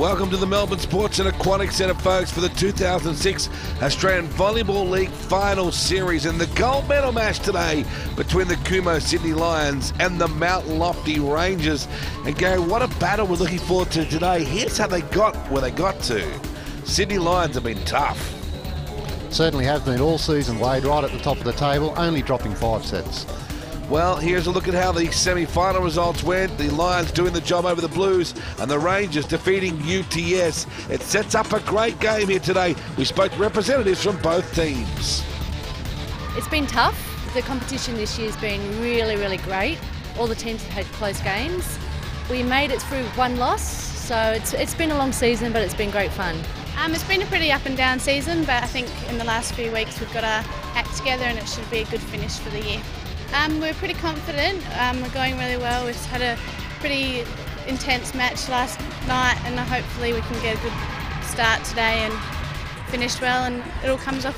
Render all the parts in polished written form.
Welcome to the Melbourne Sports and Aquatic Centre, folks, for the 2006 Australian Volleyball League Final Series and the gold medal match today between the Kumo Sydney Lions and the Mount Lofty Rangers. And Gary, what a battle we're looking forward to today. Here's how they got where they got to. Sydney Lions have been tough. Certainly have been all season, Wade, right at the top of the table, only dropping 5 sets. Well, here's a look at how the semi-final results went. The Lions doing the job over the Blues and the Rangers defeating UTS. It sets up a great game here today. We spoke to representatives from both teams. It's been tough. The competition this year has been really, really great. All the teams have had close games. We made it through one loss, so it's been a long season, but it's been great fun. It's been a pretty up and down season, but I think in the last few weeks we've got our act together and it should be a good finish for the year. We're pretty confident, we're going really well. We've had a pretty intense match last night and hopefully we can get a good start today and finish well and it all comes off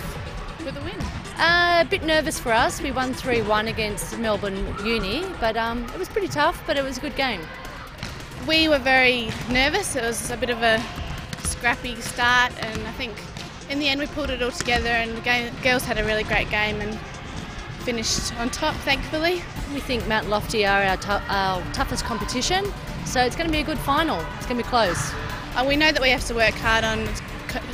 with a win. A bit nervous for us. We won 3-1 against Melbourne Uni, but it was pretty tough, but it was a good game. We were very nervous. It was a bit of a scrappy start and I think in the end we pulled it all together and the girls had a really great game and finished on top, thankfully. We think Mount Lofty are our toughest competition, so it's going to be a good final. It's going to be close. We know that we have to work hard on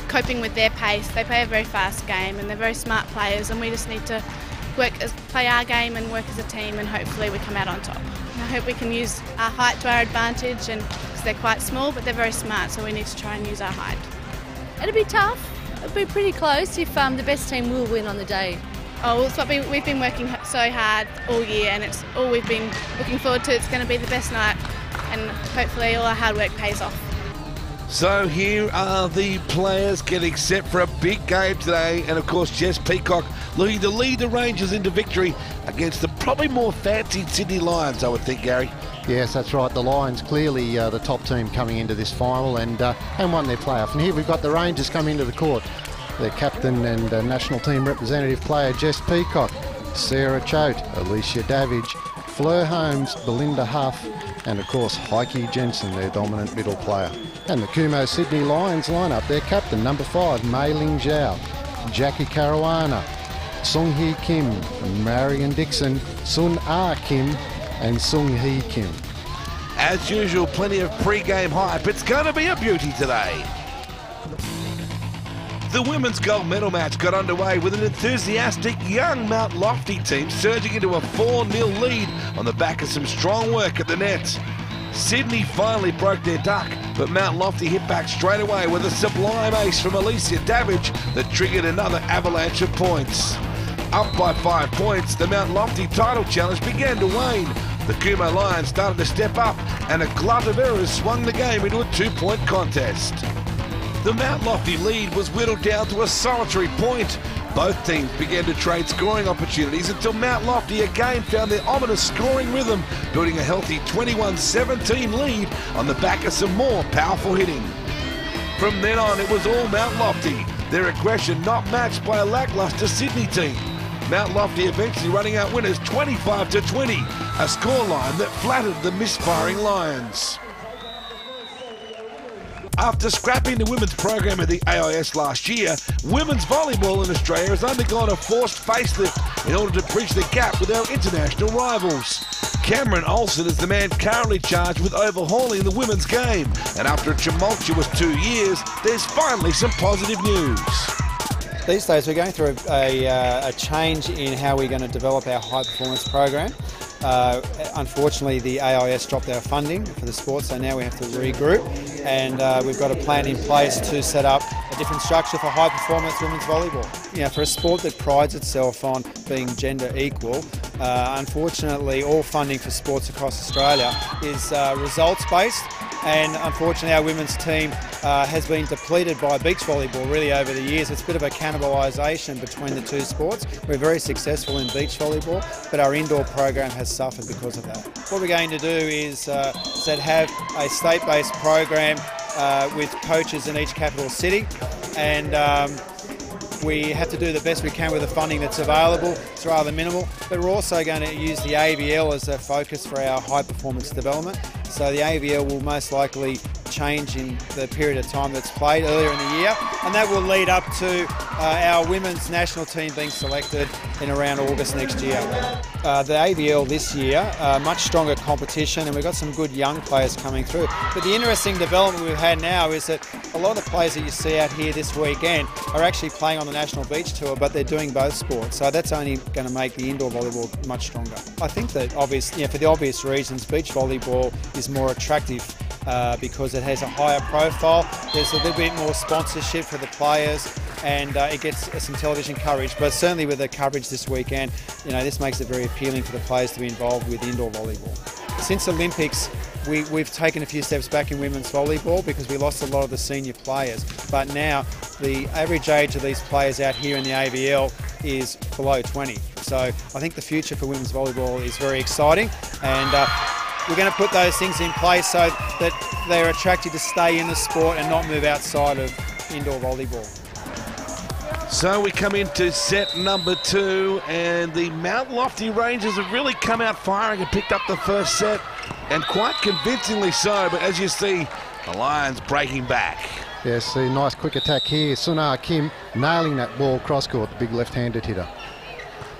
coping with their pace. They play a very fast game and they're very smart players and we just need to play our game and work as a team and hopefully we come out on top. I hope we can use our height to our advantage and because they're quite small but they're very smart, so we need to try and use our height. It'll be tough. It'll be pretty close if the best team will win on the day. Oh, it's what we've been working so hard all year and it's all we've been looking forward to. It's going to be the best night and hopefully all our hard work pays off. So here are the players getting set for a big game today, and of course Jess Peacock looking to lead the Rangers into victory against the probably more fancied Sydney Lions, I would think, Gary. Yes, that's right. The Lions clearly the top team coming into this final and won their playoff. And here we've got the Rangers come into the court. Their captain and national team representative player Jess Peacock, Sarah Choate, Alicia Davidge, Fleur Holmes, Belinda Huff, and of course Heike Jensen, their dominant middle player. And the Kumo Sydney Lions lineup, their captain number 5, Mei Ling Zhao, Jackie Caruana, Sung Hee Kim, Marion Dixon, Sun Ah Kim, and Sung Hee Kim. As usual, plenty of pre-game hype. It's going to be a beauty today. The women's gold medal match got underway with an enthusiastic young Mount Lofty team surging into a 4-0 lead on the back of some strong work at the net. Sydney finally broke their duck, but Mount Lofty hit back straight away with a sublime ace from Alicia Davidge that triggered another avalanche of points. Up by 5 points, the Mount Lofty title challenge began to wane. The Kumo Lions started to step up and a glut of errors swung the game into a 2-point contest. The Mount Lofty lead was whittled down to a solitary point. Both teams began to trade scoring opportunities until Mount Lofty again found their ominous scoring rhythm, building a healthy 21-17 lead on the back of some more powerful hitting. From then on, it was all Mount Lofty, their aggression not matched by a lacklustre Sydney team. Mount Lofty eventually running out winners 25-20, a scoreline that flattered the misfiring Lions. After scrapping the women's program at the AIS last year, women's volleyball in Australia has undergone a forced facelift in order to bridge the gap with our international rivals. Cameron Olsen is the man currently charged with overhauling the women's game, and after a tumultuous 2 years, there's finally some positive news. These days we're going through a change in how we're going to develop our high performance program. Unfortunately, the AIS dropped our funding for the sport, so now we have to regroup, and we've got a plan in place to set up a different structure for high performance women's volleyball. You know, for a sport that prides itself on being gender equal, unfortunately all funding for sports across Australia is results based, and unfortunately our women's team has been depleted by beach volleyball really over the years. It's a bit of a cannibalisation between the two sports. We're very successful in beach volleyball, but our indoor program has suffered because of that. What we're going to do is have a state-based program with coaches in each capital city, and we have to do the best we can with the funding that's available. It's rather minimal, but we're also going to use the AVL as a focus for our high performance development. So the AVL will most likely change in the period of time that's played earlier in the year, and that will lead up to our women's national team being selected in around August next year. The AVL this year, much stronger competition, and we've got some good young players coming through. But the interesting development we've had now is that a lot of the players that you see out here this weekend are actually playing on the National Beach Tour, but they're doing both sports, so that's only going to make the indoor volleyball much stronger. I think that for the obvious reasons, beach volleyball is more attractive because it has a higher profile. There's a little bit more sponsorship for the players, and it gets some television coverage. But certainly with the coverage this weekend, this makes it very appealing for the players to be involved with indoor volleyball. Since Olympics, we've taken a few steps back in women's volleyball because we lost a lot of the senior players. But now the average age of these players out here in the AVL is below 20. So I think the future for women's volleyball is very exciting, and we're going to put those things in place so that they're attracted to stay in the sport and not move outside of indoor volleyball. So we come into set number 2, and the Mount Lofty Rangers have really come out firing and picked up the first set, and quite convincingly so. But as you see, the Lions breaking back. Yes, a nice quick attack here. Sunar Kim nailing that ball cross-court, the big left-handed hitter.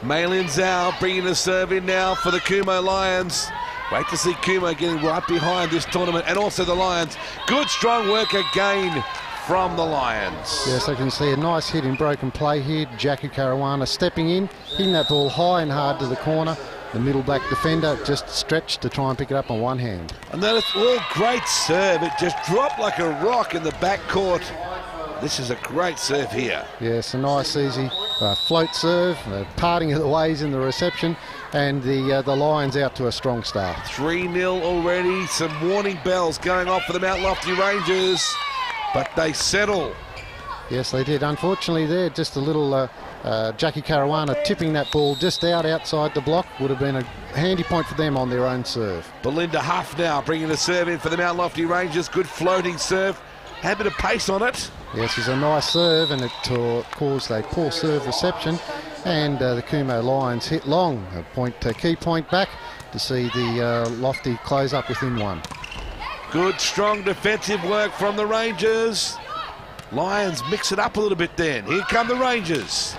Maylin Zhao bringing the serve in now for the Kumo Lions. Great to see Kumo getting right behind this tournament, and also the Lions. Good strong work again from the Lions. Yes, I can see a nice hit in broken play here. Jackie Caruana stepping in, hitting that ball high and hard to the corner. The middle black defender just stretched to try and pick it up on one hand. And then it's all great serve. It just dropped like a rock in the back court. This is a great serve here. Yes, a nice easy float serve, parting of the ways in the reception, and the Lions out to a strong start. 3-0 already. Some warning bells going off for the Mount Lofty Rangers, but they settle. Yes, they did. Unfortunately there, just a little Jackie Caruana tipping that ball just outside the block would have been a handy point for them on their own serve. Belinda Huff now bringing the serve in for the Mount Lofty Rangers. Good floating serve. Had a bit of pace on it. Yes, it's a nice serve, and it caused a poor serve reception, and the Kumo Lions hit long. A key point back to see the Lofty close up within one. Good strong defensive work from the Rangers. Lions mix it up a little bit then. Here come the Rangers.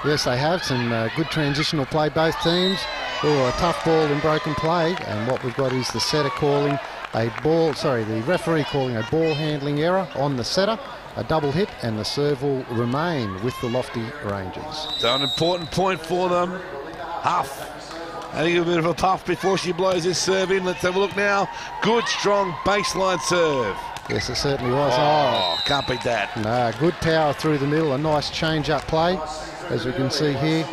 Yes, they have some good transitional play, both teams. Oh, a tough ball in broken play, and what we've got is the setter calling the referee calling a ball handling error on the setter, a double hit, and the serve will remain with the Lofty Rangers. So an important point for them. Huff having a bit of a puff before she blows this serve in. Let's have a look now. Good strong baseline serve. Yes, it certainly was. Oh, can't beat that. No, good power through the middle, a nice change-up play, as we can see here.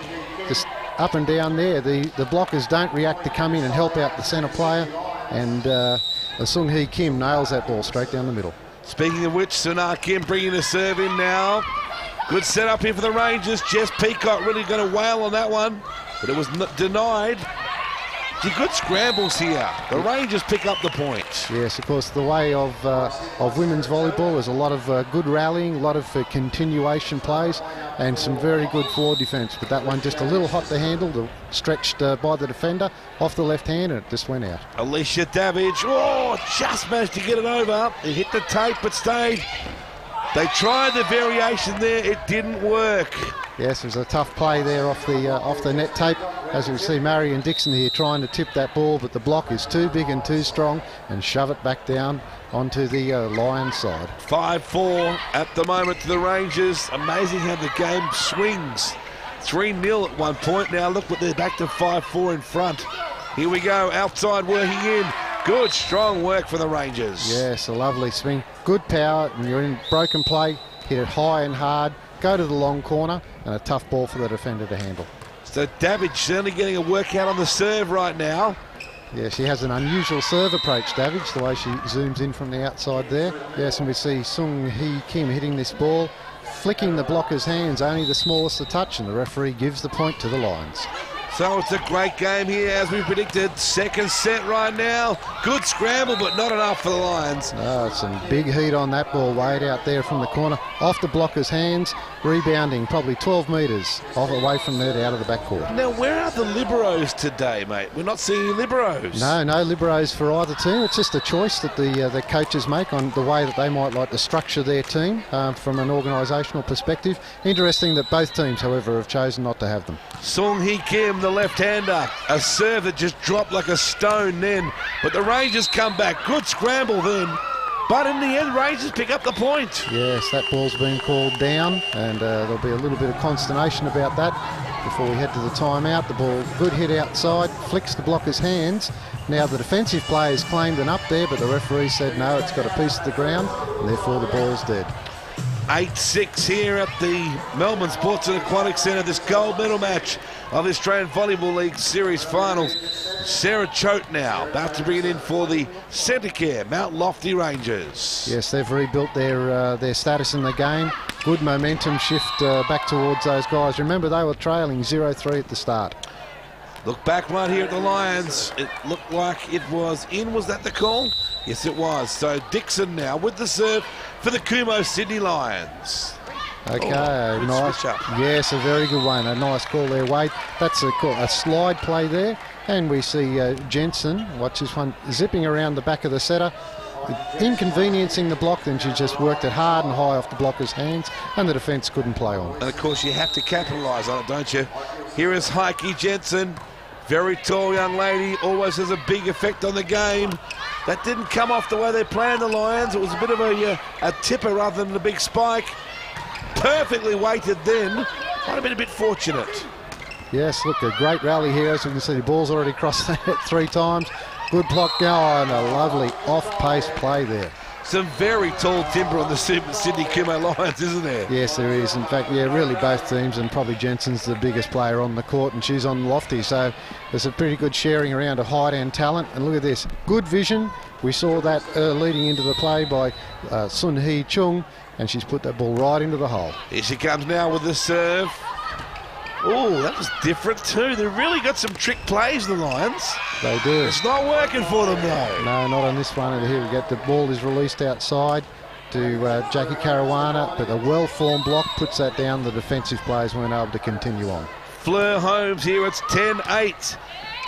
Just up and down there, the blockers don't react to come in and help out the centre player, and Sung Hee Kim nails that ball straight down the middle. Speaking of which, Sunar Kim bringing the serve in now. Good setup here for the Rangers. Jess Peacock really going to wail on that one, but it was denied. Good scrambles here. The Rangers pick up the point. Yes, of course, the way of women's volleyball is a lot of good rallying, a lot of continuation plays, and some very good forward defence. But that one just a little hot to handle, stretched by the defender off the left hand, and it just went out. Alicia Davidge, just managed to get it over. It hit the tape, but stayed. They tried the variation there. It didn't work. Yes, it was a tough play there off the net tape. As we see Marion Dixon here trying to tip that ball, but the block is too big and too strong, and shove it back down onto the Lions side. 5-4 at the moment to the Rangers. Amazing how the game swings. 3-0 at one point. Now look, they're back to 5-4 in front. Here we go, outside working in. Good strong work for the Rangers. Yes, a lovely swing. Good power, and you're in broken play. Hit it high and hard. Go to the long corner, and a tough ball for the defender to handle. So Davidge certainly getting a workout on the serve right now. Yeah, she has an unusual serve approach, Davidge, the way she zooms in from the outside there. Yes, and we see Sung Hee Kim hitting this ball, flicking the blocker's hands, only the smallest of touch, and the referee gives the point to the Lions. So it's a great game here, as we predicted. Second set right now. Good scramble, but not enough for the Lions. Oh, some big heat on that ball. Wade out there from the corner. Off the blocker's hands. Rebounding probably 12 metres off away from net out of the backcourt. Now, where are the liberos today, mate? We're not seeing liberos. No liberos for either team. It's just a choice that the coaches make on the way that they might like to structure their team from an organisational perspective. Interesting that both teams, however, have chosen not to have them. Sung Hee Kim, the left-hander, a serve that just dropped like a stone then, but the Rangers come back. Good scramble then, but in the end, Rangers pick up the point. Yes, that ball's been called down, and there'll be a little bit of consternation about that before we head to the timeout. The ball, good hit outside, flicks the blocker's hands. Now the defensive players claimed an up there, but the referee said no, it's got a piece of the ground, and therefore the ball's dead. 8-6 here at the Melbourne Sports and Aquatic Centre, this gold medal match of the Australian Volleyball League Series Finals. Sarah Choate now about to bring it in for the Centacare Mount Lofty Rangers. Yes, they've rebuilt their status in the game. Good momentum shift back towards those guys. Remember, they were trailing 0-3 at the start. Look back right here at the Lions. It looked like it was in. Was that the call? Yes, it was. So Dixon now with the serve for the Kumo Sydney Lions. Okay, good nice. switch up. Yes, a very good one. A nice call there, Wade. That's a slide play there. And we see Jensen, watch this one, zipping around the back of the setter, inconveniencing the block. Then she just worked it hard and high off the blocker's hands, and the defence couldn't play on. And of course, you have to capitalise on it, don't you? Here is Heike Jensen. Very tall young lady, always has a big effect on the game. That didn't come off the way they planned, the Lions. It was a bit of a tipper rather than a big spike. Perfectly weighted then. Might have been a bit fortunate. Yes, look, a great rally here. As you can see, the ball's already crossed the net 3 times. Good block going, a lovely off-pace play there. Some very tall timber on the Sydney Kumo Lions, isn't there? Yes, there is. In fact, yeah, really both teams, and probably Jensen's the biggest player on the court, and she's on Lofty, so there's a pretty good sharing around of height and talent. And look at this, good vision. We saw that leading into the play by Sun Hee Chung, and she's put that ball right into the hole. Here she comes now with the serve. Oh, that was different too. They've really got some trick plays, the Lions. They do. It's not working for them though. No, not on this one. And here we get the ball is released outside to Jackie Caruana, but a well-formed block puts that down. The defensive players weren't able to continue on. Fleur Holmes here, it's 10-8.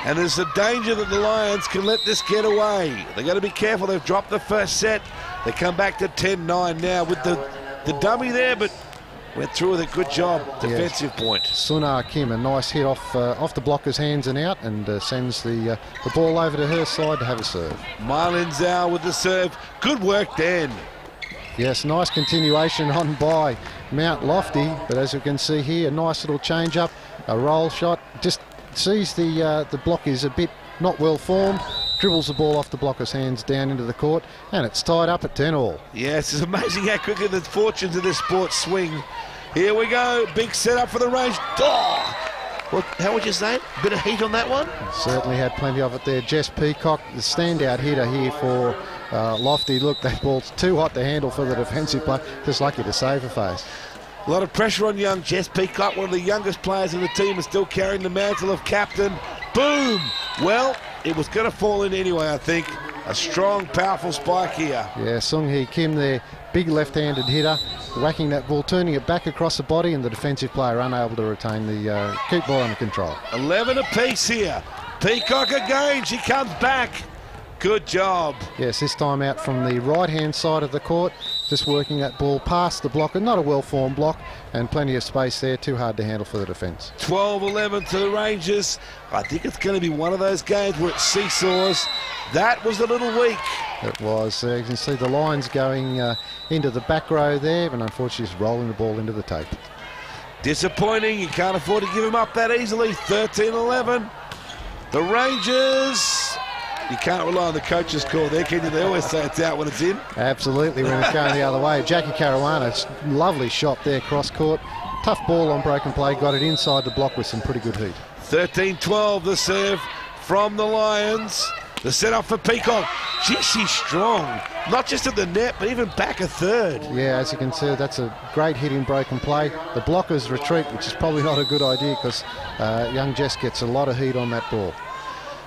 And there's a danger that the Lions can let this get away. They've got to be careful. They've dropped the first set. They come back to 10-9 now with the dummy there, but went through with a good job. Defensive point. Sunar Kim, a nice hit off the blocker's hands and out, and sends the ball over to her side to have a serve. Mylin Zhao with the serve. Good work, Dan. Yes, nice continuation on by Mount Lofty, but as you can see here, a nice little change up, a roll shot. Just sees the block is a bit not well formed. Dribbles the ball off the blocker's hands down into the court, and it's tied up at 10-all. Yes, it's amazing how quickly the fortunes of this sport swing. Here we go, big setup for the range. Oh! Well, how would you say it? Bit of heat on that one? Certainly had plenty of it there. Jess Peacock, the standout hitter here for Lofty. Look, that ball's too hot to handle for the defensive player. Just lucky to save a face. A lot of pressure on young Jess Peacock, one of the youngest players in the team, is still carrying the mantle of captain. Boom! Well, it was going to fall in anyway, I think. A strong, powerful spike here. Yeah, Sung Hee Kim there, big left-handed hitter, whacking that ball, turning it back across the body, and the defensive player unable to retain the keep ball under control. 11 apiece here. Peacock again, she comes back. Good job. Yes, this time out from the right-hand side of the court, just working that ball past the blocker. Not a well-formed block, and plenty of space there, too hard to handle for the defence. 12-11 to the Rangers. I think it's going to be one of those games where it seesaws. That was a little weak. It was. You can see the lines going into the back row there, and unfortunately just rolling the ball into the tape. Disappointing. You can't afford to give them up that easily. 13-11. The Rangers... You can't rely on the coach's call there, can you? They always say it's out when it's in. Absolutely, when it's going the other way. Jackie Caruana, lovely shot there, cross court. Tough ball on broken play, got it inside the block with some pretty good heat. 13-12, the serve from the Lions. The set up for Peacock. Gee, she's strong. Not just at the net, but even back a third. Yeah, as you can see, that's a great hit in broken play. The blockers retreat, which is probably not a good idea because young Jess gets a lot of heat on that ball.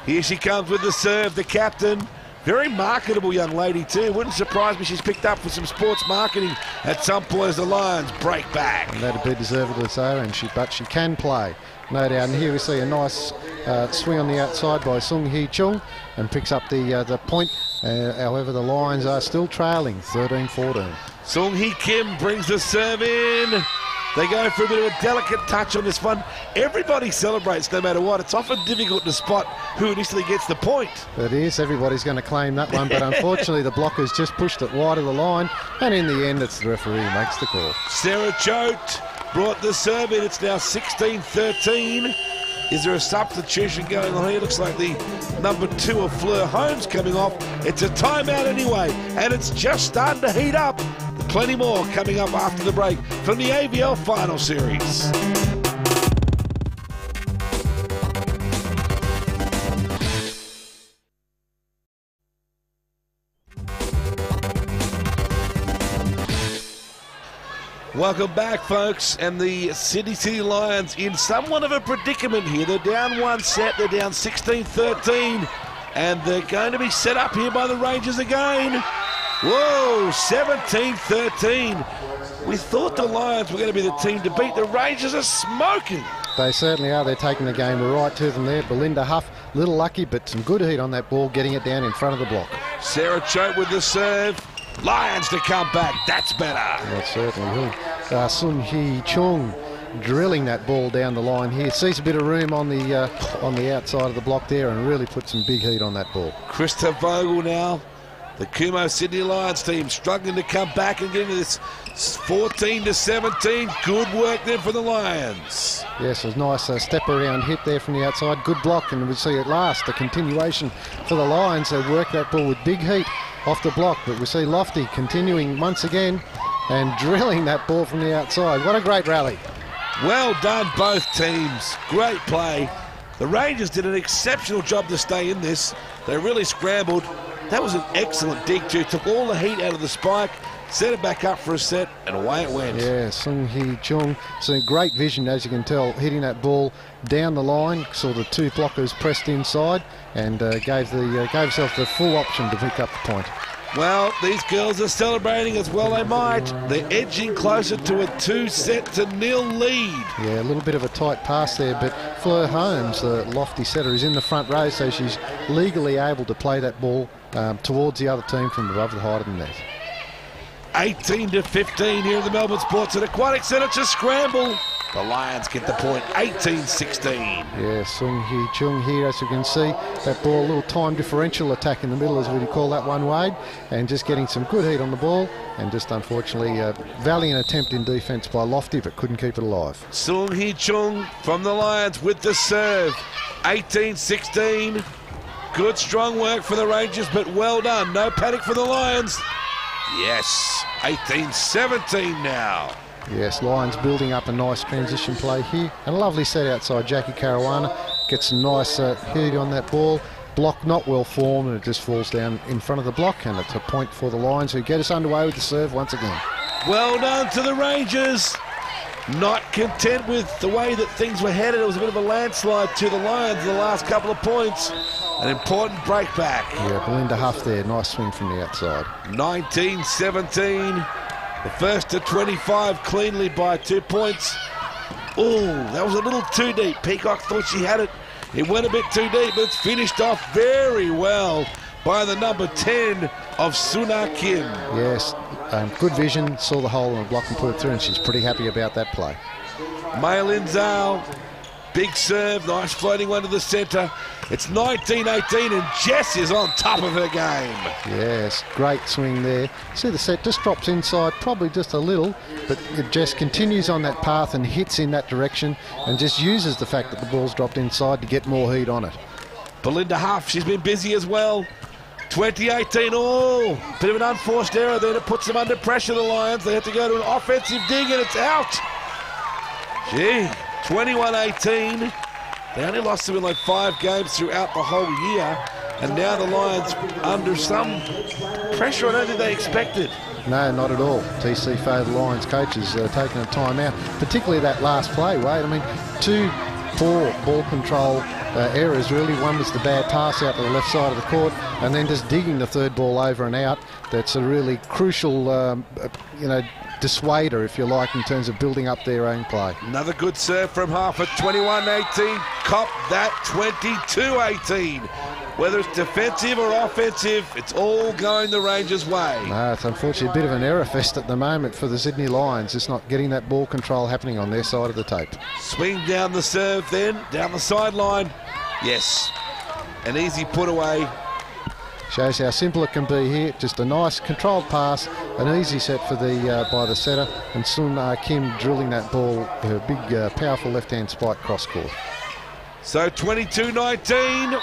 Here she comes with the serve, the captain. Very marketable young lady too. Wouldn't surprise me she's picked up for some sports marketing at some point as the Lions break back. And that'd be deservedly so, but she can play, no doubt. And here we see a nice swing on the outside by Sung Hee Chung and picks up the point. However, the Lions are still trailing 13-14. Sung Hee Kim brings the serve in. They go for a bit of a delicate touch on this one. Everybody celebrates no matter what. It's often difficult to spot who initially gets the point. It is. Everybody's going to claim that one, but unfortunately the blockers just pushed it wide of the line, and in the end it's the referee who makes the call. Sarah Choate brought the serve in. It's now 16-13. Is there a substitution going on here? Looks like the number 2 of Fleur Holmes coming off. It's a timeout anyway, and it's just starting to heat up. Plenty more coming up after the break from the AVL Final Series. Welcome back, folks, and the Sydney City Lions in somewhat of a predicament here. They're down one set, they're down 16-13, and they're going to be set up here by the Rangers again. Whoa, 17-13. We thought the Lions were going to be the team to beat. The Rangers are smoking. They certainly are. They're taking the game right to them there. Belinda Huff, a little lucky, but some good heat on that ball, getting it down in front of the block. Sarah Choate with the serve. Lions to come back. That's better. That certainly will. Sun Hee Chung drilling that ball down the line here. Sees a bit of room on the outside of the block there and really put some big heat on that ball. Krista Vogel now. The Kumo Sydney Lions team struggling to come back and get into this 14-17. Good work there for the Lions. Yes, a nice step around hit there from the outside. Good block, and we see at last the continuation for the Lions. They work that ball with big heat off the block, but we see Lofty continuing once again and drilling that ball from the outside. What a great rally. Well done, both teams. Great play. The Rangers did an exceptional job to stay in this. They really scrambled. That was an excellent dig too. Took all the heat out of the spike, set it back up for a set, and away it went. Yeah, Sung Hee Chung, some great vision, as you can tell, hitting that ball down the line. Saw the 2 blockers pressed inside and gave herself the full option to pick up the point. Well, these girls are celebrating as well they might. They're edging closer to a 2-0 lead. Yeah, a little bit of a tight pass there, but Fleur Holmes, the lofty setter, is in the front row, so she's legally able to play that ball towards the other team from above the height of the net. 18-15 here in the Melbourne Sports and Aquatic Centre to scramble. The Lions get the point, 18-16. Yeah, Sung Hee Chung here, as you can see, that ball, a little time differential attack in the middle, as we call that one, Wade, and just getting some good heat on the ball, and just unfortunately valiant attempt in defence by Lofty, but couldn't keep it alive. Sung Hee Chung from the Lions with the serve, 18-16. Good strong work for the Rangers, but well done. No panic for the Lions. Yes, 18-17 now. Yes, Lions building up a nice transition play here. And a lovely set outside. Jackie Caruana gets some nice heat on that ball. Block not well formed, and it just falls down in front of the block. And it's a point for the Lions, who get us underway with the serve once again. Well done to the Rangers. Not content with the way that things were headed. It was a bit of a landslide to the Lions in the last couple of points. An important break back. Yeah, Belinda Huff there. Nice swing from the outside. 19-17. The first to 25 cleanly by 2 points. Oh, that was a little too deep. Peacock thought she had it. It went a bit too deep, but it's finished off very well by the number 10 of Suna Kim. Yes, good vision. Saw the hole in the block and put it through, and she's pretty happy about that play. Mei Lin Zhao, big serve, nice floating one to the centre. It's 19-18 and Jess is on top of her game. Yes, great swing there. See the set just drops inside, probably just a little, but Jess continues on that path and hits in that direction and just uses the fact that the ball's dropped inside to get more heat on it. Belinda Huff, she's been busy as well. 20-18, oh, bit of an unforced error there that puts them under pressure, the Lions. They have to go to an offensive dig and it's out. Gee, 21-18. They only lost them in like 5 games throughout the whole year. And now the Lions under some pressure I don't think they expected. No, not at all. TC favourite Lions coaches taking a time out, particularly that last play, Wade. I mean, two poor ball control errors really. One was the bad pass out to the left side of the court, and then just digging the third ball over and out. That's a really crucial, dissuader, if you like, in terms of building up their own play. Another good serve from Harper, 21-18. Cop that, 22-18. Whether it's defensive or offensive, it's all going the Rangers' way. No, it's unfortunately a bit of an error fest at the moment for the Sydney Lions. Just not getting that ball control happening on their side of the tape. Swing down the serve then, down the sideline. Yes, an easy put away. Shows how simple it can be here. Just a nice controlled pass, an easy set for the by the setter, and Sung Kim drilling that ball, her big, powerful left-hand spike cross court. So 22-19.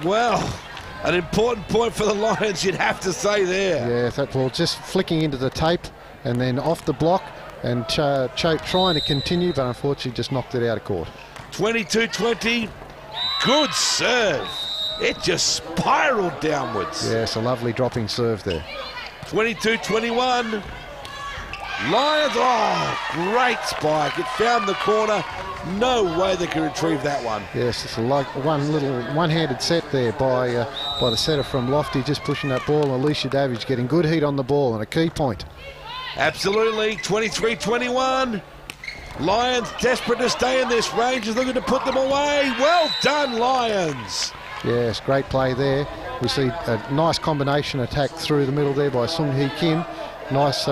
Well, an important point for the Lions, you'd have to say there. Yeah, that ball just flicking into the tape and then off the block, and Choate trying to continue, but unfortunately just knocked it out of court. 22-20. Good serve. It just spiraled downwards. Yes, a lovely dropping serve there. 22-21. Lions, oh, great spike. It found the corner. No way they can retrieve that one. Yes, it's like one little one-handed set there by the setter from Lofty, just pushing that ball. Alicia Davies getting good heat on the ball and a key point. Absolutely. 23-21. Lions desperate to stay in this. Rangers looking to put them away. Well done, Lions. Yes, great play there. We see a nice combination attack through the middle there by Sung Hee Kim. Nice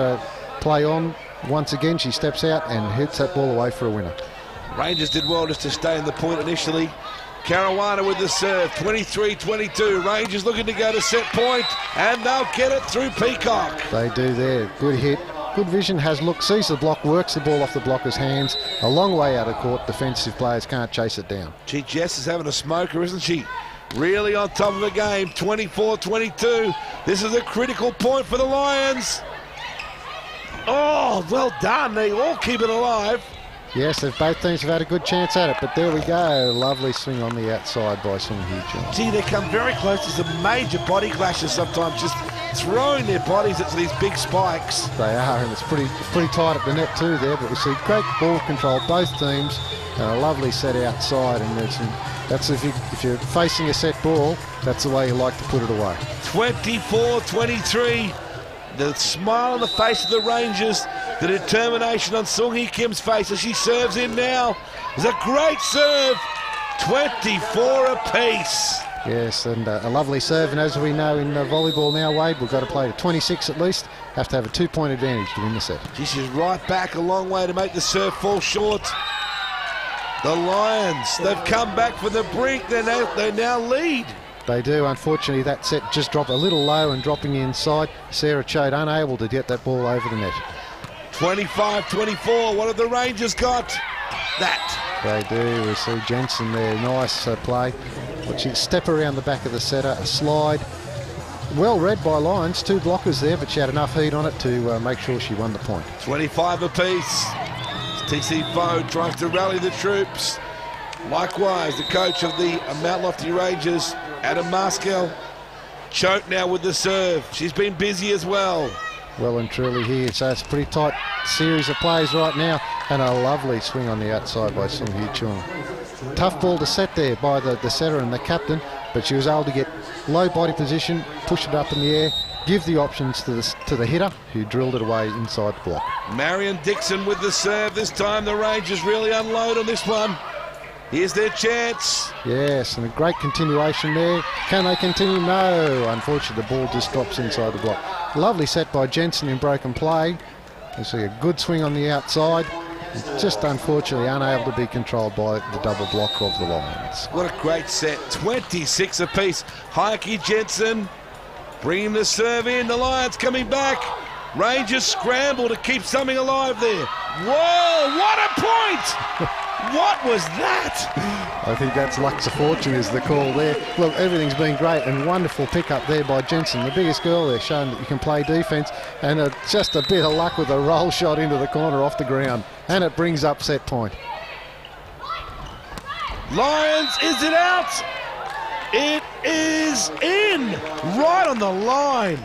play on. Once again, she steps out and hits that ball away for a winner. Rangers did well just to stay in the point initially. Caruana with the serve, 23-22. Rangers looking to go to set point, and they'll get it through Peacock. They do there. Good hit. Good vision, has look, sees the block, works the ball off the blocker's hands. A long way out of court. Defensive players can't chase it down. Gee, Jess is having a smoker, isn't she? Really on top of the game, 24-22. This is a critical point for the Lions. Oh, well done. They all keep it alive. Yes, both teams have had a good chance at it, but there we go. Lovely swing on the outside by Sung Hee Kim. Gee, they come very close to some major body clashes sometimes, just throwing their bodies into these big spikes. They are, and it's pretty tight at the net too there, but we see great ball control, both teams, and a lovely set outside, and that's if you're facing a set ball, that's the way you like to put it away. 24-23. The smile on the face of the Rangers, the determination on Sung Hee Kim's face as she serves in now. It's a great serve, 24 apiece. Yes, and a lovely serve, and as we know in volleyball now, Wade, we've got to play to 26 at least, have to have a 2-point advantage to win the set. She's right back a long way to make the serve fall short. The Lions, they've come back from the brink, they now lead. They do. Unfortunately, that set just dropped a little low and dropping inside. Sarah Choate unable to get that ball over the net. 25-24. What have the Rangers got? That. They do. We see Jensen there. Nice play. Watching step around the back of the setter, a slide. Well read by Lions. Two blockers there, but she had enough heat on it to make sure she won the point. 25 apiece. TC Foe tries to rally the troops. Likewise, the coach of the Mount Lofty Rangers, Adam Maskell. Choate now with the serve. She's been busy as well. Well and truly here, so it's a pretty tight series of plays right now, and a lovely swing on the outside by Sung Hee Chung. Tough ball to set there by the setter and the captain, but she was able to get low body position, push it up in the air, give the options to the hitter, who drilled it away inside the block. Marion Dixon with the serve. This time the Rangers really unload on this one. Here's their chance. Yes, and a great continuation there. Can they continue? No. Unfortunately, the ball just drops inside the block. Lovely set by Jensen in broken play. You see a good swing on the outside. Just unfortunately unable to be controlled by the double block of the Lions. What a great set. 26 apiece. Heike Jensen bringing the serve in. The Lions coming back. Rangers scramble to keep something alive there. Whoa, what a point! What was that? I think that's Lux of Fortune is the call there. Look, everything's been great, and wonderful pickup there by Jensen, the biggest girl there, showing that you can play defence, and just a bit of luck with a roll shot into the corner off the ground, and it brings up set point. Lions, is it out? It is in, right on the line.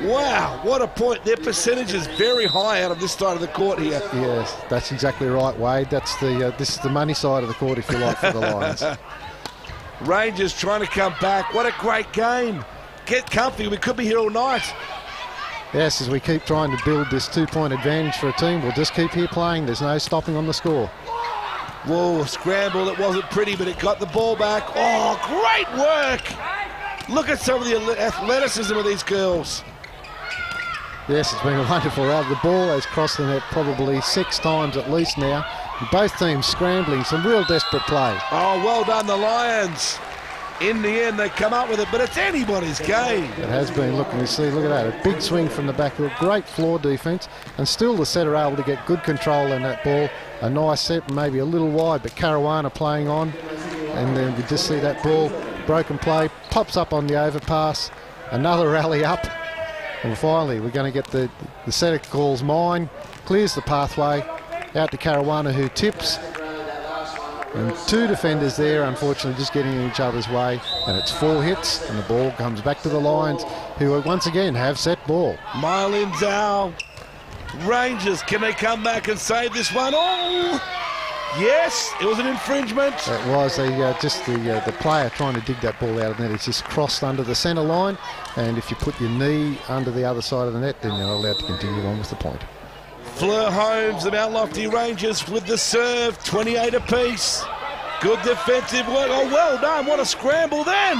Wow, what a point. Their percentage is very high out of this side of the court here. Yes, that's exactly right, Wade. That's the this is the money side of the court, if you like, for the Lions. Rangers trying to come back. What a great game. Get comfy. We could be here all night. Yes, as we keep trying to build this 2-point advantage for a team, we'll just keep here playing. There's no stopping on the score. Whoa, scramble. It wasn't pretty, but it got the ball back. Oh, great work. Look at some of the athleticism of these girls. Yes, it's been a wonderful run. The ball has crossed the net probably 6 times at least now. Both teams scrambling, some real desperate play. Oh, well done, the Lions. In the end, they come up with it, but it's anybody's game. It has been. Look, you see, look at that. A big swing from the back, a great floor defence, and still the setter able to get good control in that ball. A nice set, maybe a little wide, but Caruana playing on. And then we just see that ball, broken play, pops up on the overpass. Another rally up. And finally, we're going to get the setter calls mine, clears the pathway, out to Caruana, who tips. And 2 defenders there, unfortunately, just getting in each other's way. And it's 4 hits, and the ball comes back to the Lions, who once again have set ball. Mylin Zhao. Rangers, can they come back and save this one? Oh! Yes, it was an infringement. It was the player trying to dig that ball out of the net. It's just crossed under the centre line, and if you put your knee under the other side of the net, then you're not allowed to continue on with the point. Fleur Holmes, the Mount Lofty Rangers with the serve, 28 apiece. Good defensive work. Oh, well done. What a scramble then.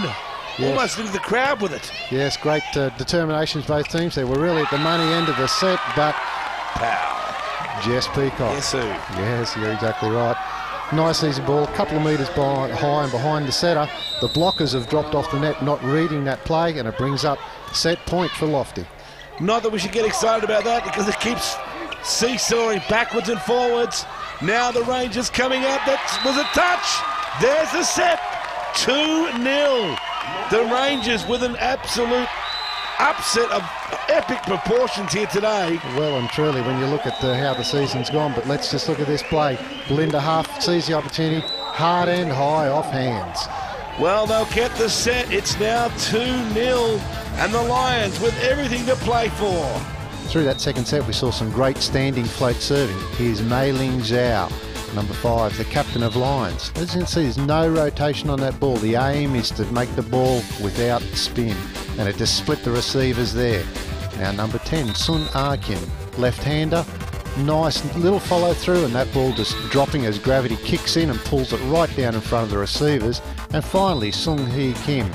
Yes. Almost into the crowd with it. Yes, great determinations both teams. They were really at the money end of the set, but pow. Jess Peacock. Yes, sir. Yes, you're exactly right. Nice easy ball, a couple of metres high and behind the setter. The blockers have dropped off the net, not reading that play, and it brings up set point for Lofty. Not that we should get excited about that, because it keeps seesawing backwards and forwards. Now the Rangers coming out. That was a touch. There's the set. 2-0. The Rangers with an absolute upset of epic proportions here today. Well and truly when you look at how the season's gone, but let's just look at this play. Belinda Huff sees the opportunity, hard and high off hands. Well, they'll get the set. It's now 2-0, and the Lions with everything to play for. Through that second set, we saw some great standing float serving. Here's Mei Ling Zhao, number 5, the captain of Lions. As you can see, there's no rotation on that ball. The aim is to make the ball without spin, and it just split the receivers there. Now number 10, Sun Ah Kim, left-hander. Nice little follow through, and that ball just dropping as gravity kicks in and pulls it right down in front of the receivers. And finally, Sung Hee Kim.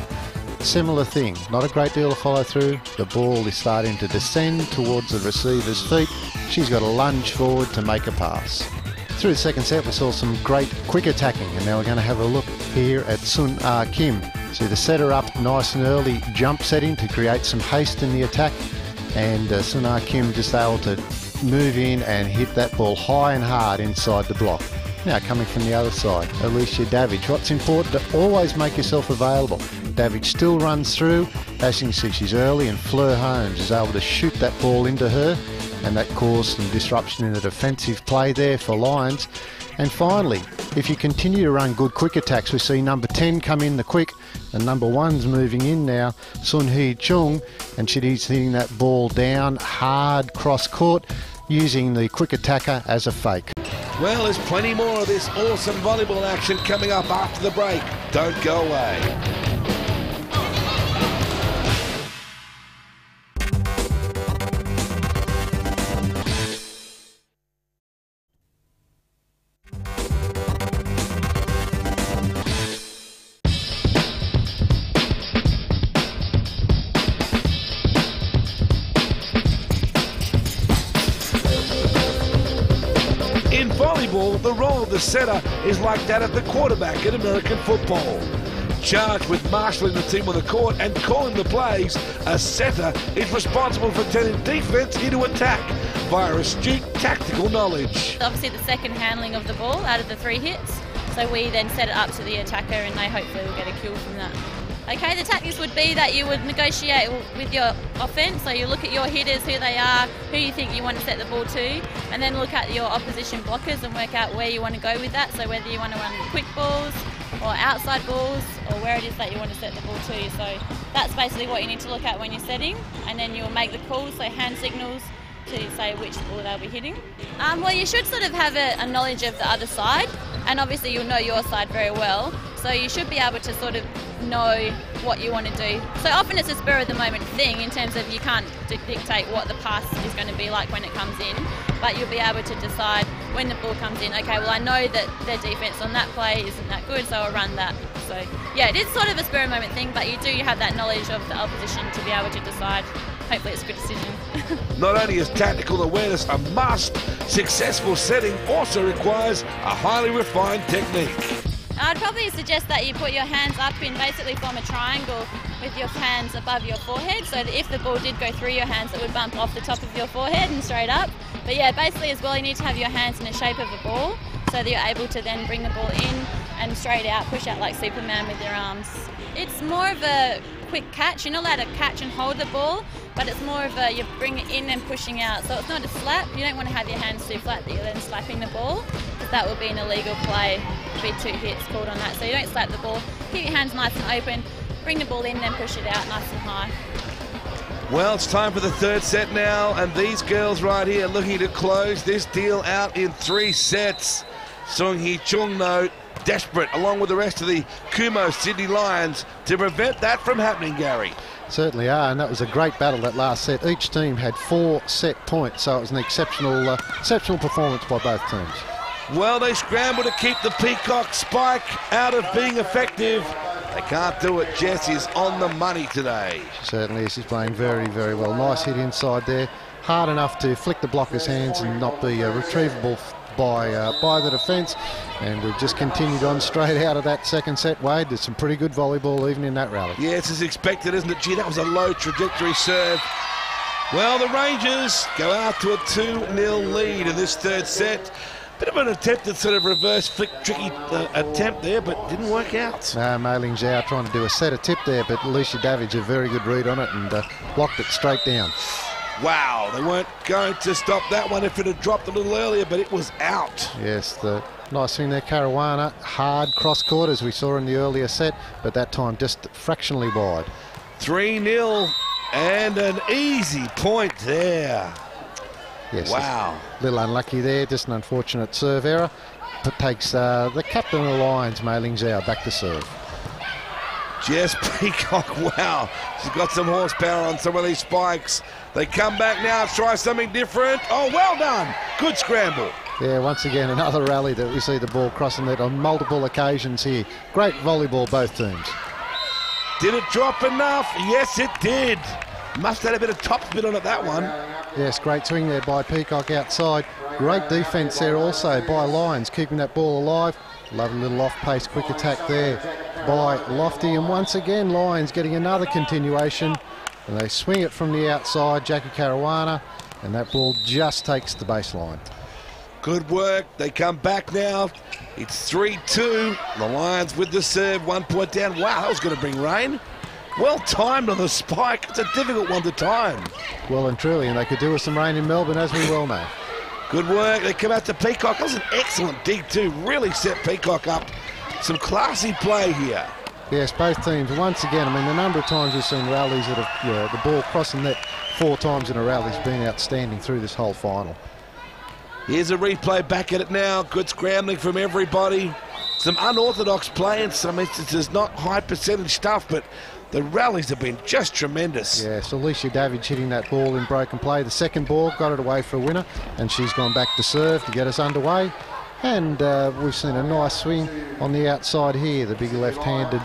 Similar thing, not a great deal of follow through. The ball is starting to descend towards the receiver's feet. She's got to lunge forward to make a pass. Through the second set, we saw some great quick attacking, and now we're going to have a look here at Sun Ah Kim. See the setter up nice and early, jump setting to create some haste in the attack, and Sun Ah Kim just able to move in and hit that ball high and hard inside the block. Now coming from the other side, Alicia Davidge. What's important to always make yourself available. Davidge still runs through. As you can see, she's early, and Fleur Holmes is able to shoot that ball into her, and that caused some disruption in the defensive play there for Lions. And finally, if you continue to run good quick attacks, we see number 10 come in the quick, and number 1's moving in now, Sun Hee Chung, and she's hitting that ball down hard cross court, using the quick attacker as a fake. Well, there's plenty more of this awesome volleyball action coming up after the break. Don't go away. In volleyball, the role of the setter is like that of the quarterback in American football. Charged with marshalling the team on the court and calling the plays, a setter is responsible for turning defense into attack via astute tactical knowledge. Obviously the second handling of the ball out of the 3 hits, so we then set it up to the attacker and they hopefully will get a kill from that. Okay, the tactics would be that you would negotiate with your offense, so you look at your hitters, who they are, who you think you want to set the ball to, and then look at your opposition blockers and work out where you want to go with that, so whether you want to run quick balls, or outside balls, or where it is that you want to set the ball to. So that's basically what you need to look at when you're setting, and then you'll make the calls, so hand signals, to say which ball they'll be hitting. Well, you should sort of have a knowledge of the other side, and obviously you'll know your side very well, so you should be able to sort of know what you want to do. So often it's a spur of the moment thing in terms of you can't dictate what the pass is going to be like when it comes in, but you'll be able to decide when the ball comes in, okay, well I know that their defence on that play isn't that good, so I'll run that. So yeah, it is sort of a spur of the moment thing, but you do have that knowledge of the opposition to be able to decide. Hopefully it's a good decision. Not only is tactical awareness a must, successful setting also requires a highly refined technique. I'd probably suggest that you put your hands up in basically form a triangle with your hands above your forehead, so that if the ball did go through your hands, it would bump off the top of your forehead and straight up. But yeah, basically as well, you need to have your hands in the shape of a ball so that you're able to then bring the ball in and straight out, push out like Superman with your arms. It's more of a quick catch. You're not allowed to catch and hold the ball, but it's more of a you bring it in and pushing out. So it's not a slap. You don't want to have your hands too flat that you're then slapping the ball, because that would be an illegal play. There'd be 2 hits called on that. So you don't slap the ball. Keep your hands nice and open. Bring the ball in, then push it out nice and high. Well, it's time for the third set now, and these girls right here looking to close this deal out in 3 sets. Sung Hee Chung, though, desperate, along with the rest of the Kumo Sydney Lions, to prevent that from happening, Gary. Certainly are, and that was a great battle, that last set. Each team had 4 set points, so it was an exceptional performance by both teams. Well, they scramble to keep the Peacock spike out of being effective. They can't do it. Jess is on the money today. Certainly is. She's playing very, very well. Nice hit inside there. Hard enough to flick the blocker's hands and not be retrievable by the defence. And we've just continued on straight out of that second set, Wade. There's some pretty good volleyball even in that rally. Yeah, it's as expected, isn't it? Gee, that was a low trajectory serve. Well, the Rangers go out to a 2-0 lead in this third set. Bit of an attempt at sort of reverse flick, tricky attempt there, but didn't work out. Mei Ling Zhao trying to do a setter tip there, but Alicia Davidge a very good read on it and blocked it straight down. Wow, they weren't going to stop that one if it had dropped a little earlier, but it was out. Yes, the nice thing there, Caruana, hard cross court as we saw in the earlier set, but that time just fractionally wide. 3-0 and an easy point there. Yes, wow. A little unlucky there, just an unfortunate serve error. It takes the captain of the Lions, Mei Ling Zhao, back to serve. Jess Peacock, wow. She's got some horsepower on some of these spikes. They come back now, try something different. Oh, well done. Good scramble. Yeah, once again, another rally that we see the ball crossing net on multiple occasions here. Great volleyball, both teams. Did it drop enough? Yes, it did. Must have had a bit of top spin on it, that one. Yes, great swing there by Peacock outside. Great defence there also by Lions, keeping that ball alive. Lovely little off-pace quick attack there by Lofty. And once again, Lions getting another continuation. And they swing it from the outside, Jackie Caruana, and that ball just takes the baseline. Good work. They come back now. It's 3-2. The Lions with the serve, 1 point down. Wow, that was going to bring rain. Well timed on the spike. It's a difficult one to time. Well and truly, and they could do with some rain in Melbourne, as we well know. Good work. They come out to Peacock. That was an excellent dig too. Really set Peacock up. Some classy play here. Yes, both teams. Once again, I mean, the number of times we've seen rallies that have the ball crossing net 4 times in a rally has been outstanding through this whole final. Here's a replay back at it now. Good scrambling from everybody. Some unorthodox play in some instances, not high percentage stuff, but the rallies have been just tremendous. Yes, Alicia Davidge hitting that ball in broken play. The second ball got it away for a winner, and she's gone back to serve to get us underway. And we've seen a nice swing on the outside here. The big left-handed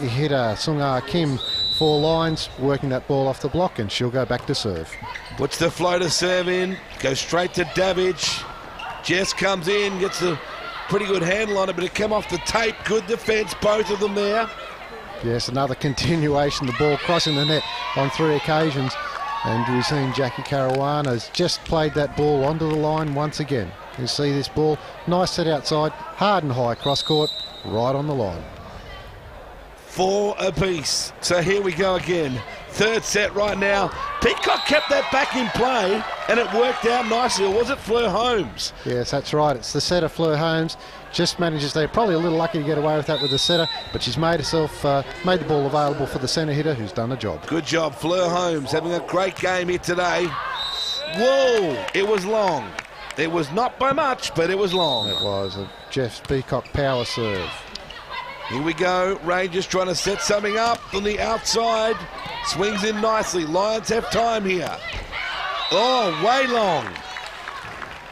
hitter, Sung-Ah Kim, 4 lines, working that ball off the block, and she'll go back to serve. Puts the floater serve in, goes straight to Davidge. Jess comes in, gets a pretty good handle on it, but it came off the tape. Good defence, both of them there. Yes, another continuation, the ball crossing the net on 3 occasions. And we've seen Jackie Caruana has just played that ball onto the line once again. You see this ball, nice set outside, hard and high cross court, right on the line. 4 apiece. So here we go again. third set right now. Peacock kept that back in play, and it worked out nicely. Or was it Fleur Holmes? Yes, that's right. It's the setter, Fleur Holmes. Just manages there. Probably a little lucky to get away with that with the setter, but she's made the ball available for the centre hitter, who's done a job. Good job, Fleur Holmes, having a great game here today. Whoa, it was long. It was not by much, but it was long. It was a Jeff Peacock power serve. Here we go. Rangers trying to set something up on the outside. Swings in nicely. Lions have time here. Oh, way long.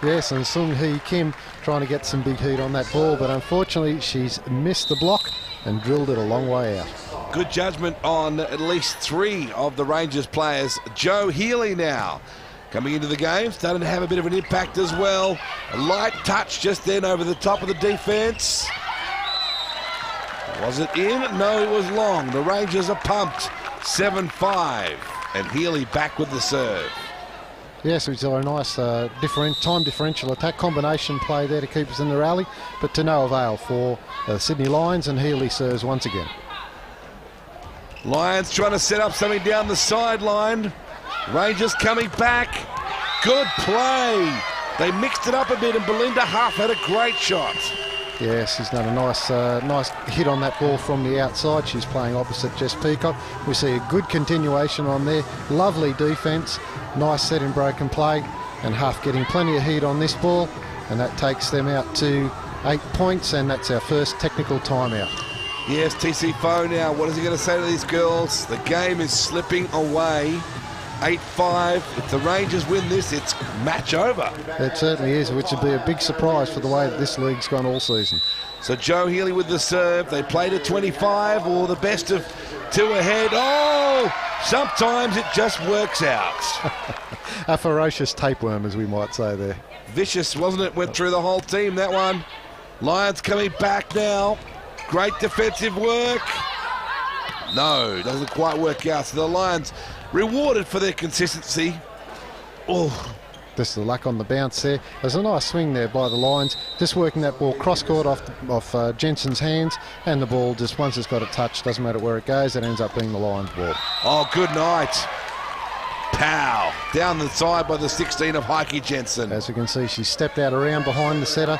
Yes, and Sung Hee Kim trying to get some big heat on that ball, but unfortunately she's missed the block and drilled it a long way out. Good judgment on at least 3 of the Rangers players. Joe Healy now coming into the game, starting to have a bit of an impact as well. A light touch just then over the top of the defence. Was it in? No, it was long. The Rangers are pumped. 7-5. And Healy back with the serve. Yes, we saw a nice time differential attack combination play there to keep us in the rally, but to no avail for the Sydney Lions, and Healy serves once again. Lions trying to set up something down the sideline. Rangers coming back. Good play. They mixed it up a bit, and Belinda Huff had a great shot. Yes, she's done a nice hit on that ball from the outside. She's playing opposite Jess Peacock. We see a good continuation on there. Lovely defence. Nice set in broken play. And Huff getting plenty of heat on this ball. And that takes them out to 8 points. And that's our first technical timeout. Yes, TC Foe now. What is he going to say to these girls? The game is slipping away. 8-5. If the Rangers win this, it's match over. It certainly is, which would be a big surprise for the way that this league's gone all season. So Joe Healy with the serve. They played at 25, or the best of 2 ahead. Oh, sometimes it just works out. A ferocious tapeworm, as we might say there. Vicious, wasn't it? Went through the whole team, that one. Lions coming back now. Great defensive work. No, doesn't quite work out. So the Lions rewarded for their consistency. Oh, just the luck on the bounce there. There's a nice swing there by the Lions, just working that ball cross-court off Jensen's hands, and the ball just, once it's got a touch, doesn't matter where it goes, it ends up being the Lions' ball. Oh, good night. Pow. Down the side by the 16 of Heike Jensen. As we can see, she stepped out around behind the setter,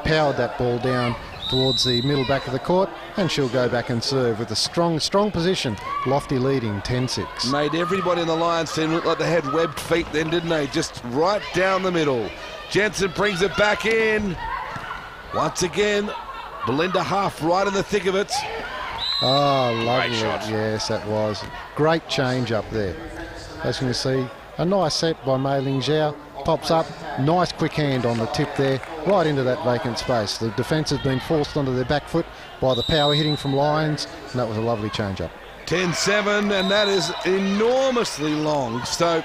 powered that ball down towards the middle back of the court, and she'll go back and serve with a strong position. Lofty leading 10-6. Made everybody in the Lions team look like they had webbed feet then, didn't they? Just right down the middle. Jensen brings it back in. Once again, Belinda Huff right in the thick of it. Oh, lovely. Great shot. Yes, that was. Great change up there. As you can see, a nice set by Mei Ling Zhao. Pops up, nice quick hand on the tip there, right into that vacant space. The defence has been forced onto their back foot by the power hitting from Lions, and that was a lovely change-up. 10-7, and that is enormously long. So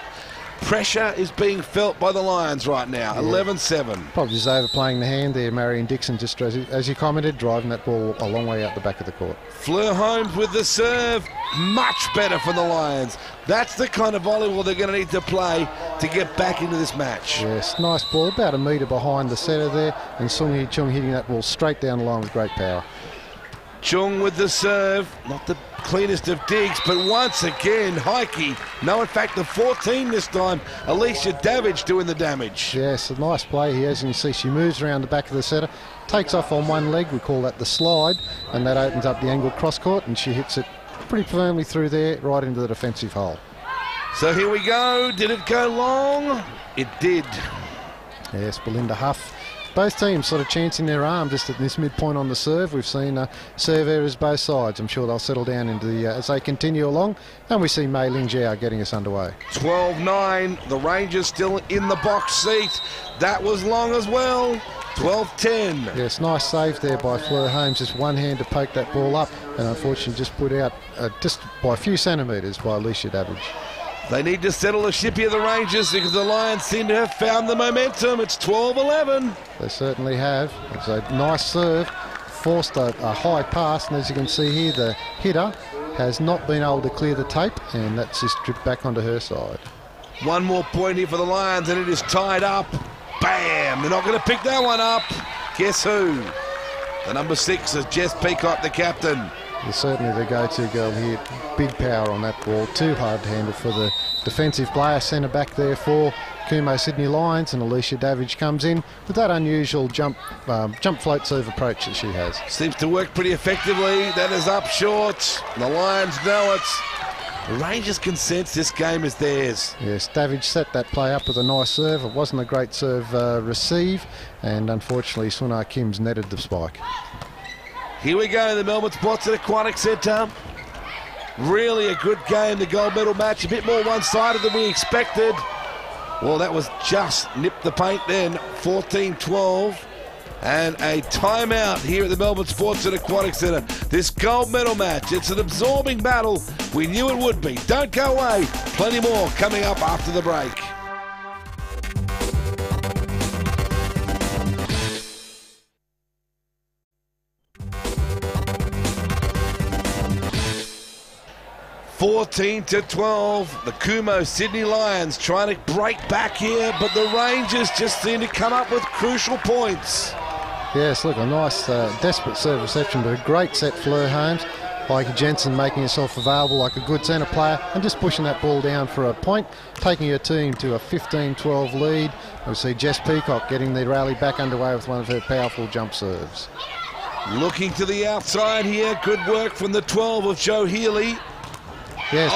pressure is being felt by the Lions right now. 11-7. Probably just overplaying the hand there, Marion Dixon, just as you commented, driving that ball a long way out the back of the court. Fleur Holmes with the serve. Much better for the Lions. That's the kind of volleyball they're going to need to play to get back into this match. Yes, nice ball, about a metre behind the setter there, and Sung Hee Chung hitting that ball straight down the line with great power. Chung with the serve, not the cleanest of digs, but once again, Heike. No, in fact, the 14 this time, Alicia Davidge doing the damage. Yes, a nice play here. As you can see, she moves around the back of the setter, takes off on one leg, we call that the slide, and that opens up the angled cross court, and she hits it pretty firmly through there, right into the defensive hole. So here we go. Did it go long? It did. Yes, Belinda Huff. Both teams sort of chancing their arm just at this midpoint on the serve. We've seen serve errors both sides. I'm sure they'll settle down into the as they continue along. And we see Mei Ling Zhao getting us underway. 12-9. The Rangers still in the box seat. That was long as well. 12-10. Yes, nice save there by Fleur Holmes. Just one hand to poke that ball up, and unfortunately just put out just by a few centimetres by Alicia Davidge. They need to settle the ship here, the Rangers, because the Lions seem to have found the momentum. It's 12-11. They certainly have. It's a nice serve, forced a high pass, and as you can see here, the hitter has not been able to clear the tape, and that's just dripped back onto her side. One more point here for the Lions, and it is tied up. Bam! They're not going to pick that one up. Guess who? The number 6 is Jess Peacock, the captain. is certainly the go-to girl here. Big power on that ball, too hard to handle for the defensive player. Centre back there for Kumo Sydney Lions, and Alicia Davidge comes in with that unusual jump float serve approach that she has. Seems to work pretty effectively. That is up short. The Lions know it. The Rangers can sense this game is theirs. Yes, Davidge set that play up with a nice serve. It wasn't a great serve receive, and unfortunately Sunar Kim's netted the spike. Here we go in the Melbourne Sports and Aquatic Centre. Really a good game, the gold medal match. A bit more one-sided than we expected. Well, that was just nipped the paint then. 14-12. And a timeout here at the Melbourne Sports and Aquatic Centre. This gold medal match, it's an absorbing battle. We knew it would be. Don't go away. Plenty more coming up after the break. (14-12). The Kumo Sydney Lions trying to break back here, but the Rangers just seem to come up with crucial points. Yes, look, a nice desperate serve reception, but a great set Fleur Holmes. Heike Jensen making herself available like a good centre player and just pushing that ball down for a point, taking her team to a 15-12 lead. We see Jess Peacock getting the rally back underway with one of her powerful jump serves. Looking to the outside here, good work from the 12 of Joe Healy. Yes,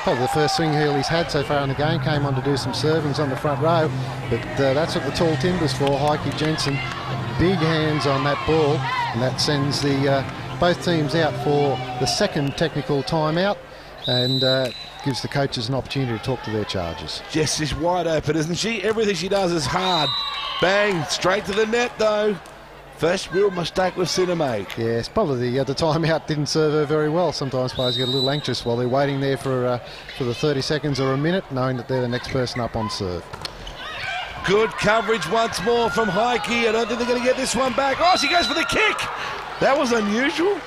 probably the first swing Healy's had so far in the game. Came on to do some servings on the front row, but that's what the tall timber's for. Heike Jensen, big hands on that ball, and that sends the both teams out for the second technical timeout, and gives the coaches an opportunity to talk to their charges. Jess is wide open, isn't she? Everything she does is hard. Bang, straight to the net though. First real mistake we've seen her make. Yes, probably the timeout didn't serve her very well. Sometimes players get a little anxious while they're waiting there for the 30 seconds or a minute, knowing that they're the next person up on serve. Good coverage once more from Heike. I don't think they're going to get this one back. Oh, she goes for the kick. That was unusual.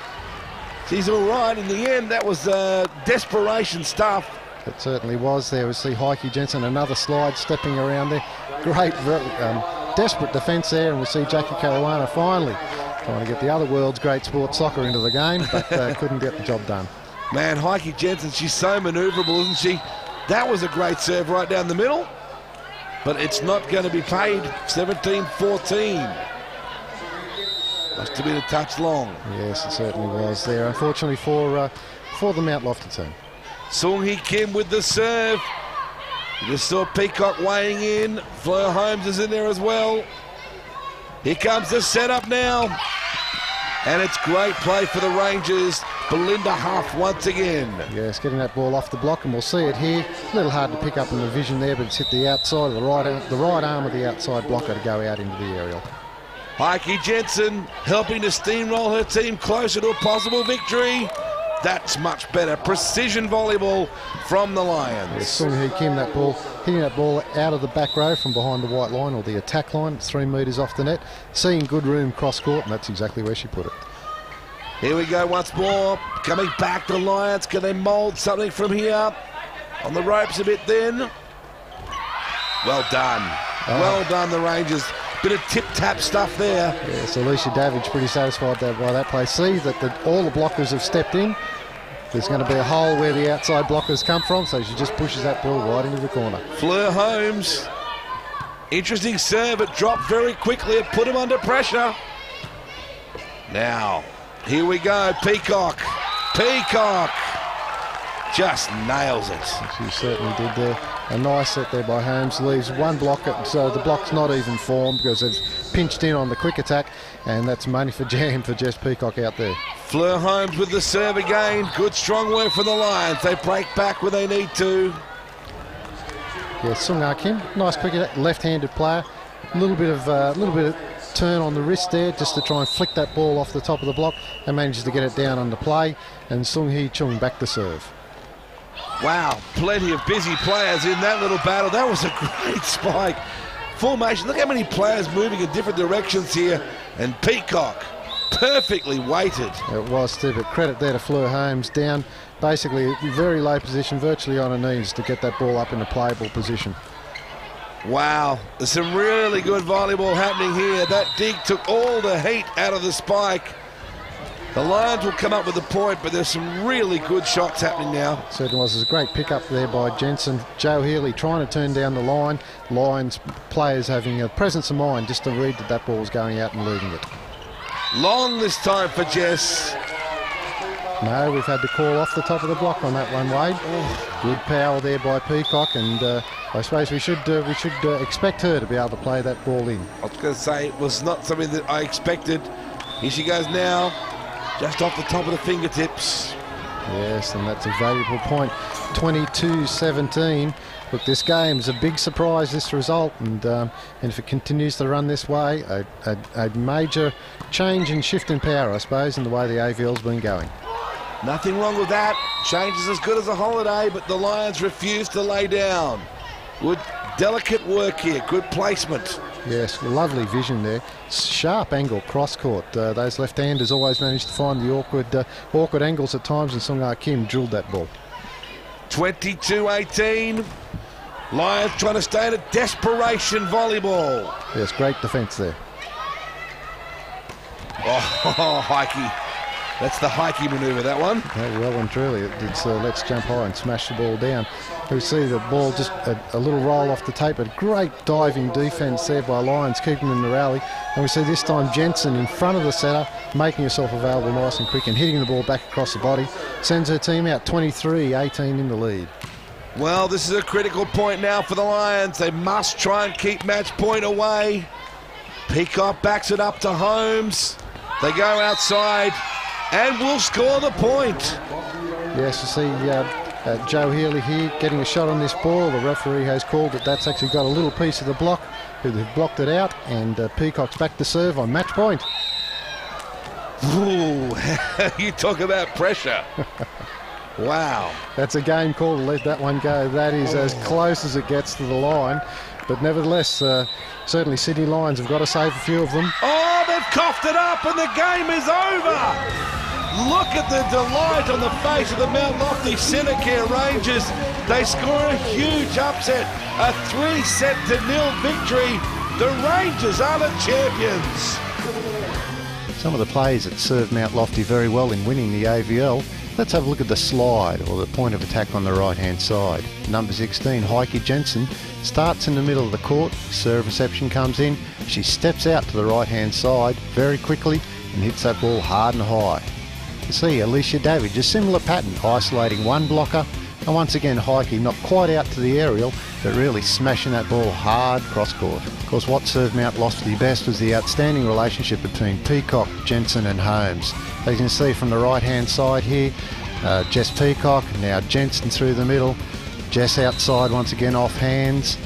She's all right in the end. That was desperation stuff. It certainly was. There we see Heike Jensen, another slide stepping around there. Great, desperate defence there, and we'll see Jackie Caruana finally trying to get the other world's great sport, soccer, into the game, but couldn't get the job done. Man, Heike Jensen, she's so manoeuvrable, isn't she? That was a great serve right down the middle, but it's not going to be paid. 17-14. Must have been a touch long. Yes, it certainly was there, unfortunately for the Mount Lofty team. Sung Hee Kim with the serve. You just saw Peacock weighing in. Fleur Holmes is in there as well. Here comes the setup now. And it's great play for the Rangers. Belinda Huff once again. Yes, getting that ball off the block, and we'll see it here. A little hard to pick up in the vision there, but it's hit the outside, the right arm of the outside blocker to go out into the aerial. Heike Jensen helping to steamroll her team closer to a possible victory. That's much better. Precision volleyball from the Lions. Yes, Sung Hee Kim, hitting that ball out of the back row from behind the white line, or the attack line. It's 3 metres off the net. Seeing good room cross court, and that's exactly where she put it. Here we go once more. Coming back to Lions. Can they mould something from here? On the ropes a bit then. Well done. Well done, the Rangers. Bit of tip-tap stuff there. Yes, Alicia Davidge pretty satisfied by that play. See that all the blockers have stepped in. There's going to be a hole where the outside blockers come from, so she just pushes that ball right into the corner. Fleur Holmes. Interesting serve. It dropped very quickly. It put him under pressure. Now, here we go. Peacock. Peacock just nails it. She certainly did there. A nice set there by Holmes. Leaves one blocker, so the block's not even formed because they've pinched in on the quick attack, and that's money for jam for Jess Peacock out there. Fleur Holmes with the serve again. Good strong work for the Lions. They break back where they need to. Yeah, Sung Ha Kim, nice quick attack, left-handed player. A little bit of turn on the wrist there just to try and flick that ball off the top of the block, and manages to get it down on the play. And Sung Hee Chung back to serve. Wow, plenty of busy players in that little battle. That was a great spike. Formation, look how many players moving in different directions here. And Peacock, perfectly weighted. It was too, but credit there to Fleur Holmes, down basically very low position, virtually on her knees to get that ball up in a playable position. Wow, there's some really good volleyball happening here. That dig took all the heat out of the spike. The Lions will come up with a point, but there's some really good shots happening now. Certainly was. There's a great pick up there by Jensen. Joe Healy trying to turn down the line. Lions players having a presence of mind just to read that ball was going out and leaving it. Long this time for Jess. No, we've had to call off the top of the block on that one, Wade. Good power there by Peacock, and I suppose we should expect her to be able to play that ball in. I was going to say it was not something that I expected. Here she goes now, just off the top of the fingertips. Yes, and that's a valuable point. 22-17. Look, this game is a big surprise, this result, and if it continues to run this way, a major change and shift in power, I suppose, in the way the AVL's been going. Nothing wrong with that. Change is as good as a holiday, but the Lions refuse to lay down. Good, delicate work here. Good placement. Yes, lovely vision there. Sharp angle cross court. Those left-handers always manage to find the awkward angles at times, and Sung Ah Kim drilled that ball. 22-18. Lions trying to stay at a desperation volleyball. Yes, great defence there. Oh, Heike. That's the Heike manoeuvre, that one. Yeah, well and truly, it's let's jump high and smash the ball down. We see the ball just a little roll off the tape, but great diving defence there by Lions, keeping them in the rally. And we see this time Jensen in front of the setter, making herself available nice and quick and hitting the ball back across the body. Sends her team out 23-18 in the lead. Well, this is a critical point now for the Lions. They must try and keep match point away. Peacock backs it up to Holmes. They go outside and will score the point. Yes, you see Joe Healy here getting a shot on this ball. The referee has called that that's actually got a little piece of the block. They've blocked it out, and Peacock's back to serve on match point. Ooh, you talk about pressure. Wow. That's a game call to let that one go. That is as close as it gets to the line. But nevertheless, certainly Sydney Lions have got to save a few of them. Oh, they've coughed it up and the game is over. Look at the delight on the face of the Mount Lofty Senecare Rangers. They score a huge upset, a 3-0 victory. The Rangers are the champions. Some of the players that served Mount Lofty very well in winning the AVL. Let's have a look at the slide, or the point of attack on the right-hand side. Number 16, Heike Jensen, starts in the middle of the court. Serve reception comes in. She steps out to the right-hand side very quickly and hits that ball hard and high. You see Alicia Davidge, a similar pattern, isolating one blocker. And once again, Heike not quite out to the aerial, but really smashing that ball hard cross-court. Of course, what served Mount Lofty best was the outstanding relationship between Peacock, Jensen and Holmes. As you can see from the right-hand side here, Jess Peacock, now Jensen through the middle. Jess outside once again off hands,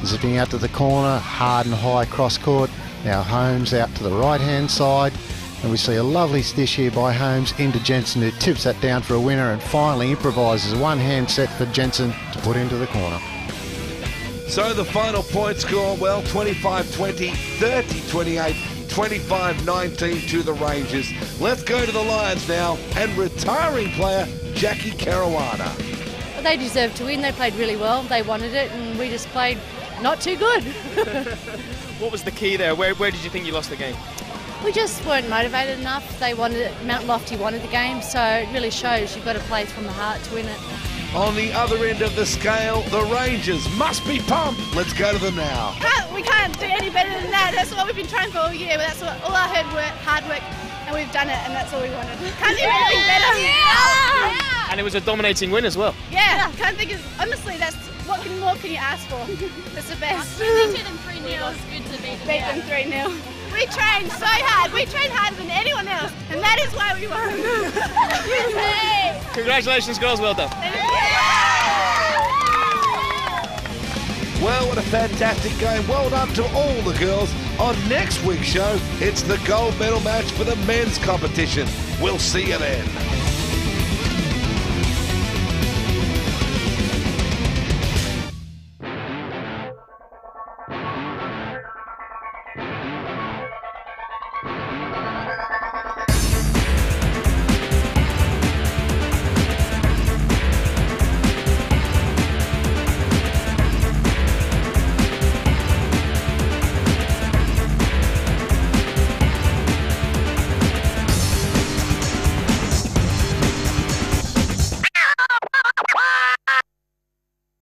zipping out to the corner, hard and high cross-court. Now Holmes out to the right-hand side. And we see a lovely dish here by Holmes into Jensen, who tips that down for a winner and finally improvises a one-hand set for Jensen to put into the corner. So the final point score, well, 25-20, 30-28, 25-19 to the Rangers. Let's go to the Lions now, and retiring player Jackie Caruana. Well, they deserved to win. They played really well. They wanted it, and we just played not too good. What was the key there? Where did you think you lost the game? We just weren't motivated enough. They wanted it. Mount Lofty wanted the game, so it really shows you've got to play from the heart to win it. On the other end of the scale, the Rangers must be pumped. Let's go to them now. We can't do any better than that. That's what we've been trying for all year. That's what all our hard work, and we've done it, and that's all we wanted. Can't do anything better. Yeah. And it was a dominating win as well. Yeah, can't think of, honestly, that's what more can you ask for? It's the best. We beat them 3-0. It's good to beat them. Beat them 3-0. We trained so hard. We trained harder than anyone else, and that is why we won. Congratulations, girls. Well done. Well, what a fantastic game. Well done to all the girls. On next week's show, it's the gold medal match for the men's competition. We'll see you then.